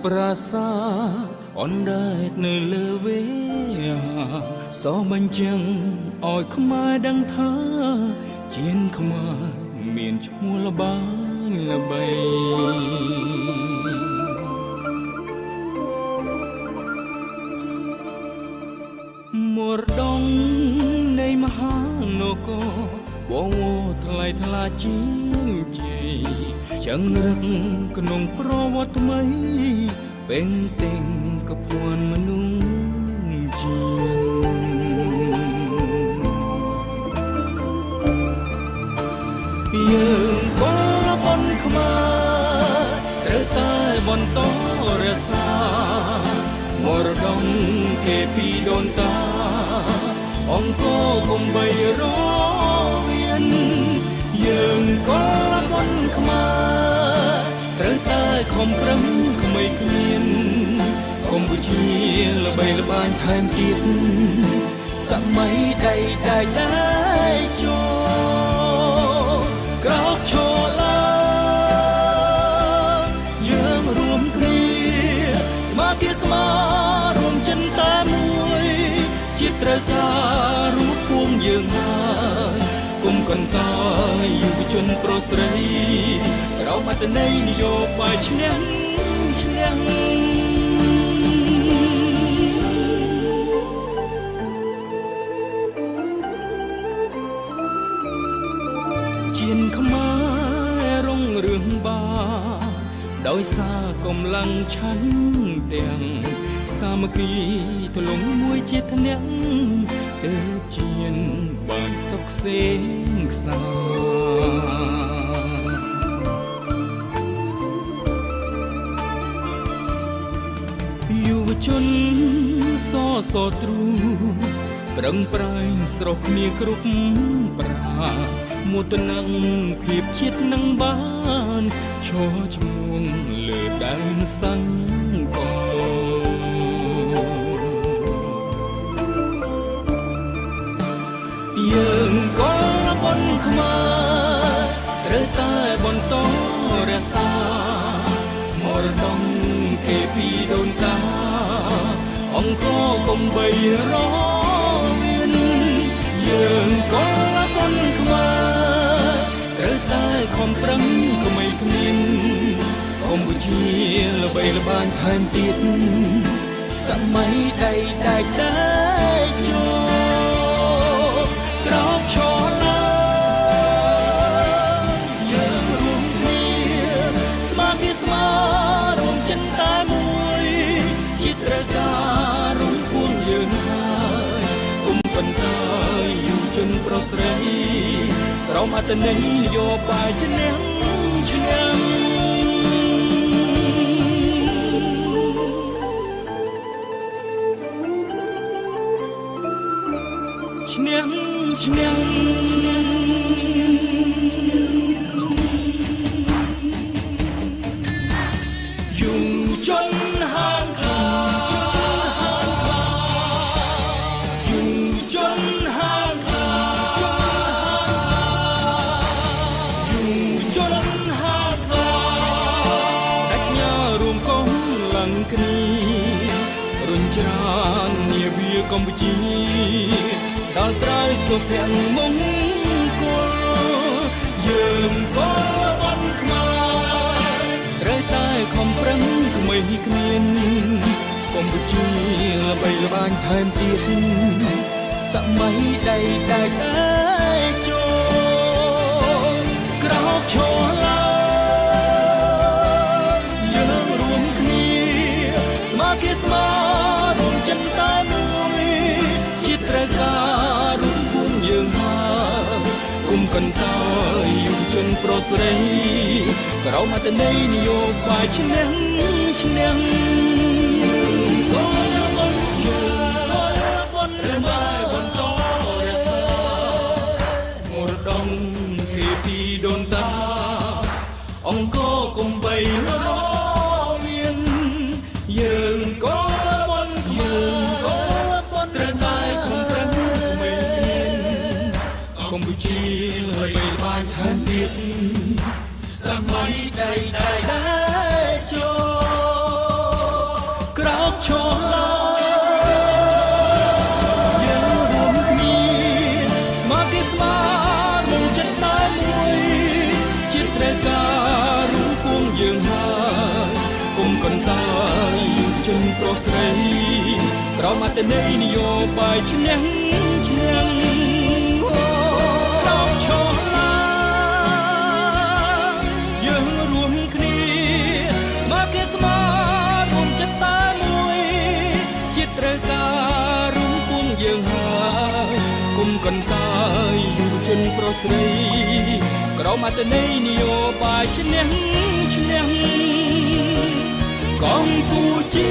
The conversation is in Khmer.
ប្រាសាទអនដែតនៅលើវេសបញ្ជាំងឲ្យខ្មែរដឹងថាជានខ្មែរមានឈ្មោះល្បាញល្បីមរតកនៃមហានគរបងថ្លៃថ្លាជាងជ័យចឹងរឹកក្នុងប្រវត្តិថ្មីពេញទាំងកភ័ណ្ឌមនុស្សជាយើងកូនបនខ្មែរត្រូវតែបន្តរក្សមរតកគេពីដូនតាអង្គកុំបីរមានយើងកូនបនខ្មែរត្រូវតែខំប្រឹងក្មេងគ្មានកម្ពុជាល្បីល្បាញថែមទៀតសម័យដៃចូលក្រោកឈរឡើងយើងរួមគ្នាស្មារតីស្មារួមចិនតែមួយជាតិត្រូវការរូបពួងយើងហើយគុំកន្តើយយុវជនប្រុសស្រីเราអត្តន័យនយោបាយឈ្នះជានខ្មែររុងរឿងបាដោយសារកម្លាំងឆន្ទទាំងសាមគ្គីទលំមួយជាធ្នាក់ទើបជានបានសុខសេងសាយុវជនសទ្រូប្រឹងប្រែងស្រស់គ្នាគ្រប់ប្រាមោទនភាពជាតិនឹងបានឈរឈ្មោះលើដែនសង្គមយើងកូនបនខ្មែរត្រូវតែបន្តរក្សមរតកគេពីដូនតាអង្គកុំបីរមានយើងកូនបនខ្មែរត្រូវតែខំប្រឹងក្មេងគ្មានកម្ពុជាល្បីល្បាញថែមទៀតសម័យដៃចូលក្រោកឈរឡើងយើងរួមគ្នាស្មារតីស្មារួមចិនតែមួយជាតិត្រូវការរួមពួងយើងហើយគុំបន្តយុវជនប្រុសស្រីក្រុមអត្តន័យនយោបាយឈ្នះឈ្នះយុវជនហានខ្លាយុវជនហានខ្លាយុវជនហានខ្លាដាច់ញ៉ារួមកងឡើងគ្នារុញច្រាននាវាកម្ពុជាដល់ត្រើយសុភមង្គលយើងកូនបនខ្មែរត្រូវតែខំប្រឹងក្មេងគ្មានកម្ពុជាល្បីល្បាញថែមទៀតសម័យដៃចូលក្រោកឈរឡើងយើងរួមគ្នាស្មារតីស្មារួមចិនតែមួយជាតិត្រូវការរូបពួងយើងហើយគុំកន្តើយយុវជនប្រុសស្រីក្រុមអត្តន័យនយោបាយឈ្នះកូនបនខ្មែរបន្តរក្សមរតកគេពីដូនតាអង្គកុំបីរមានយើងកូនបនខ្មែរត្រូវតែខំប្រឹងក្មេងគ្មានកម្ពុជាល្បីល្បាញថែមទៀតសម័យដៃចូល ជនប្រុសស្រីក្រោមអត្តន័យនយោបាយឈ្នះឈ្នះក្រោមឈរឡាយើងរួមគ្នាស្មើគេស្មើរួមចិត្តតែមួយជាតិត្រូវការរួមពួងយើងហើយគុំកន្តើយយុវជនប្រុសស្រីក្រោមអត្តន័យនយោបាយឈ្នះឈ្នះកម្ពុជា